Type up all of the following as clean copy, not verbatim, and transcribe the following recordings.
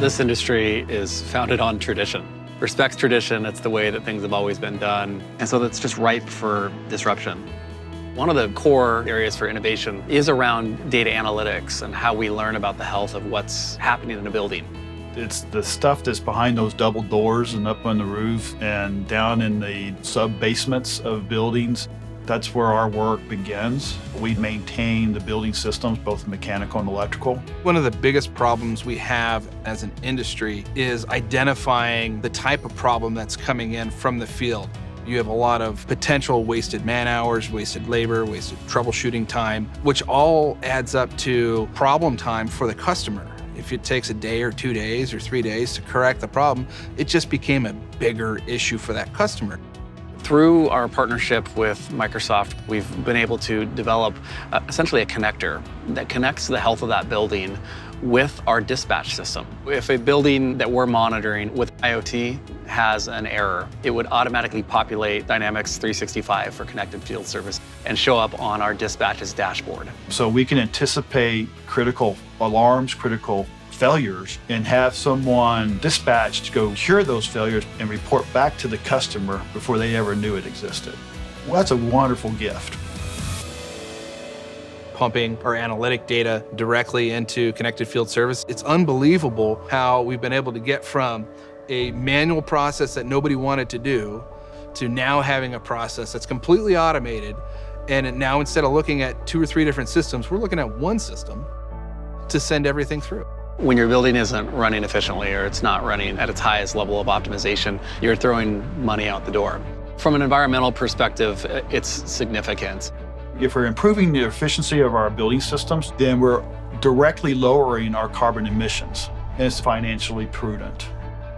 This industry is founded on tradition. Respects tradition, it's the way that things have always been done. And so that's just ripe for disruption. One of the core areas for innovation is around data analytics and how we learn about the health of what's happening in a building. It's the stuff that's behind those double doors and up on the roof and down in the sub-basements of buildings. That's where our work begins. We maintain the building systems, both mechanical and electrical. One of the biggest problems we have as an industry is identifying the type of problem that's coming in from the field. You have a lot of potential wasted man hours, wasted labor, wasted troubleshooting time, which all adds up to problem time for the customer. If it takes a day or 2 days or 3 days to correct the problem, it just became a bigger issue for that customer. Through our partnership with Microsoft, we've been able to develop essentially a connector that connects the health of that building with our dispatch system. If a building that we're monitoring with IoT has an error, it would automatically populate Dynamics 365 for Connected Field Service and show up on our dispatch's dashboard. So we can anticipate critical alarms, critical failures, and have someone dispatched to go cure those failures and report back to the customer before they ever knew it existed. Well, that's a wonderful gift. Pumping our analytic data directly into Connected Field Service. It's unbelievable how we've been able to get from a manual process that nobody wanted to do to now having a process that's completely automated. And now instead of looking at 2 or 3 different systems, we're looking at one system to send everything through. When your building isn't running efficiently or it's not running at its highest level of optimization, you're throwing money out the door. From an environmental perspective, it's significant. If we're improving the efficiency of our building systems, then we're directly lowering our carbon emissions, and it's financially prudent.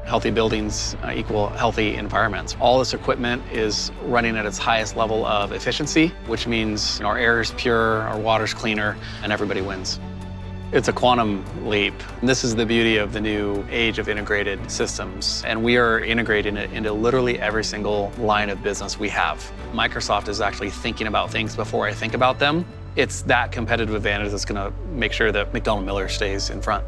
Healthy buildings equal healthy environments. All this equipment is running at its highest level of efficiency, which means our air is pure, our water's cleaner, and everybody wins. It's a quantum leap. This is the beauty of the new age of integrated systems, and we are integrating it into literally every single line of business we have. Microsoft is actually thinking about things before I think about them. It's that competitive advantage that's going to make sure that MacDonald-Miller stays in front.